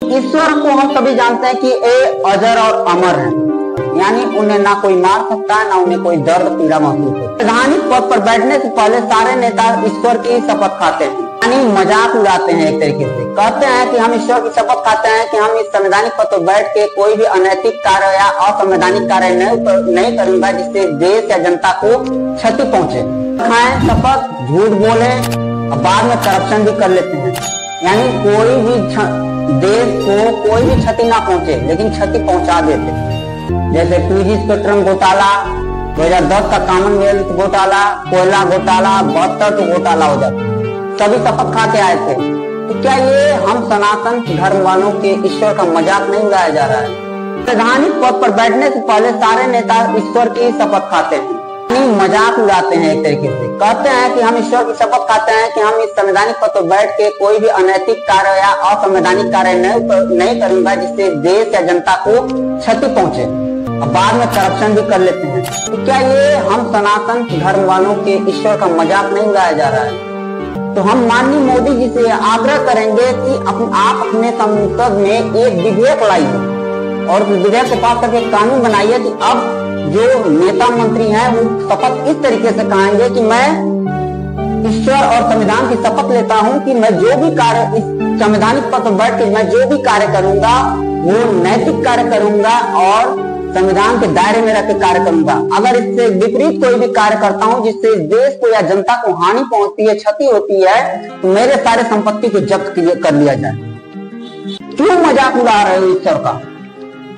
ईश्वर को हम सभी जानते हैं कि ये अजर और अमर है, यानी उन्हें ना कोई मार सकता है, ना उन्हें कोई दर्द पीड़ा महसूस होता है। संवैधानिक पद पर बैठने से पहले सारे नेता ईश्वर की शपथ खाते हैं, यानी मजाक उड़ाते हैं। एक तरीके से कहते हैं कि हम ईश्वर की शपथ खाते हैं कि हम इस संवैधानिक पद पर बैठ के कोई भी अनैतिक कार्य या असंवैधानिक कार्य नहीं करूंगा जिससे देश या जनता को क्षति पहुंचे। खाएं शपथ, झूठ बोले और बाद में करप्शन भी कर लेते हैं, यानी कोई भी देश को कोई भी क्षति ना पहुंचे लेकिन क्षति पहुंचा देते। जैसे पीजी स्पेक्ट्रम घोटाला, 2010 का कॉमनवेल्थ घोटाला, कोयला घोटाला, 72 घोटाला हो जाता, सभी शपथ खा के आए थे। तो क्या ये हम सनातन धर्म वालों के ईश्वर का मजाक नहीं उड़ाया जा रहा है? संवैधानिक पद पर बैठने से पहले सारे नेता ईश्वर की शपथ खाते हैं, मजाक उड़ाते हैं। एक तरीके से कहते हैं कि हम ईश्वर की शपथ खाते हैं कि हम इस संवैधानिक पद पर बैठ के कोई भी अनैतिक कार्य या असंवैधानिक कार्य नहीं करूंगा जिससे देश या जनता को क्षति पहुंचे और बाद में करप्शन भी कर लेते हैं। तो क्या ये हम सनातन धर्म वालों के ईश्वर का मजाक नहीं उड़ाया जा रहा है? तो हम माननीय मोदी जी से आग्रह करेंगे कि आप अपने संसद में एक विधेयक लाइए और विधेयक को पास करके कानून बनाइए कि अब जो नेता मंत्री हैं वो शपथ इस तरीके से कहेंगे कि मैं ईश्वर और संविधान की शपथ लेता हूं कि मैं जो भी कार्य इस संवैधानिक पद पर बैठ के मैं जो भी कार्य करूंगा वो नैतिक कार्य करूंगा और संविधान के दायरे में रख के कार्य करूंगा। अगर इससे विपरीत कोई भी कार्य करता हूं जिससे देश को या जनता को हानि पहुंचती है, क्षति होती है, तो मेरे सारे संपत्ति को जब्त कर लिया जाए। क्यों मजाक उड़ा रहे हो ईश्वर का?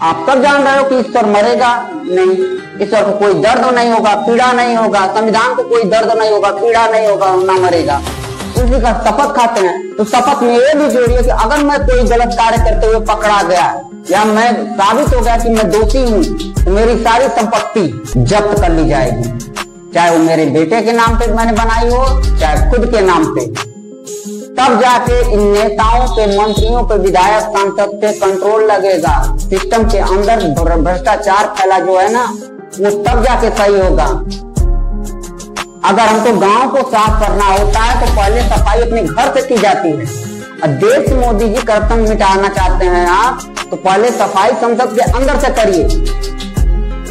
आप सब जान रहे हो कि ईश्वर मरेगा नहीं, ईश्वर को कोई दर्द नहीं होगा, पीड़ा नहीं होगा, संविधान को कोई दर्द नहीं होगा, पीड़ा नहीं होगा, ना मरेगा। इसी का शपथ खाते हैं। तो शपथ में ये भी जोड़िए कि अगर मैं कोई गलत कार्य करते हुए पकड़ा गया या मैं साबित हो गया कि मैं दोषी हूँ तो मेरी सारी संपत्ति जब्त कर ली जाएगी, चाहे वो मेरे बेटे के नाम पे मैंने बनाई हो चाहे खुद के नाम पे। तब जाके इन नेताओं पे, मंत्रियों पे, विधायक, सांसद पे कंट्रोल लगेगा। सिस्टम के अंदर भ्रष्टाचार फैला जो है ना वो तब जाके सही होगा। अगर हमको गांव को साफ करना होता है तो पहले सफाई अपने घर से की जाती है। और देश से मोदी जी करप्शन मिटाना चाहते हैं आप तो पहले सफाई संसद के अंदर से करिए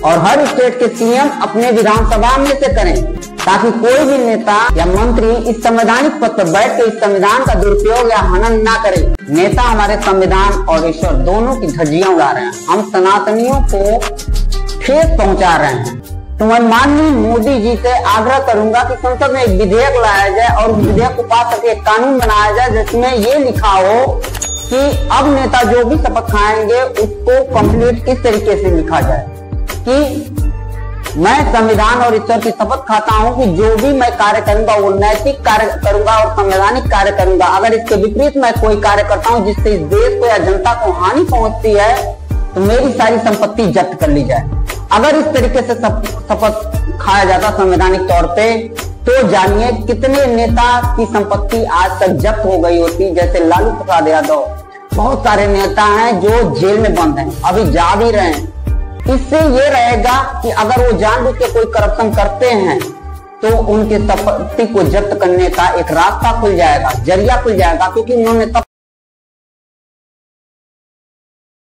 और हर स्टेट के सीएम अपने विधानसभा में से करें ताकि कोई भी नेता या मंत्री इस संवैधानिक पद पर बैठ के इस संविधान का दुरुपयोग या हनन ना करे। नेता हमारे संविधान और ईश्वर दोनों की धज्जियां उड़ा रहे हैं, हम सनातनियों को ठेस पहुंचा रहे हैं। तो मैं माननीय मोदी जी से आग्रह करूंगा कि संसद में एक विधेयक लाया जाए और विधेयक को पास करके एक कानून बनाया जाए जिसमें ये लिखा हो कि अब नेता जो भी शपथ खाएंगे उसको कंप्लीट इस तरीके से लिखा जाए कि मैं संविधान और ईश्वर की शपथ खाता हूं कि जो भी मैं कार्य करूंगा वो नैतिक कार्य करूंगा और संवैधानिक कार्य करूंगा। अगर इसके विपरीत मैं कोई कार्य करता हूं जिससे इस देश को या जनता को हानि पहुंचती है तो मेरी सारी संपत्ति जब्त कर ली जाए। अगर इस तरीके से शपथ खाया जाता संवैधानिक तौर पे तो जानिए कितने नेता की संपत्ति आज तक जब्त हो गई होती। जैसे लालू प्रसाद यादव, बहुत सारे नेता हैं जो जेल में बंद हैं, अभी जा भी रहे हैं। इससे ये रहेगा कि अगर वो जानबूझ के कोई करप्शन करते हैं तो उनकी संपत्ति को जब्त करने का एक रास्ता खुल जाएगा, जरिया खुल जाएगा, क्योंकि उन्होंने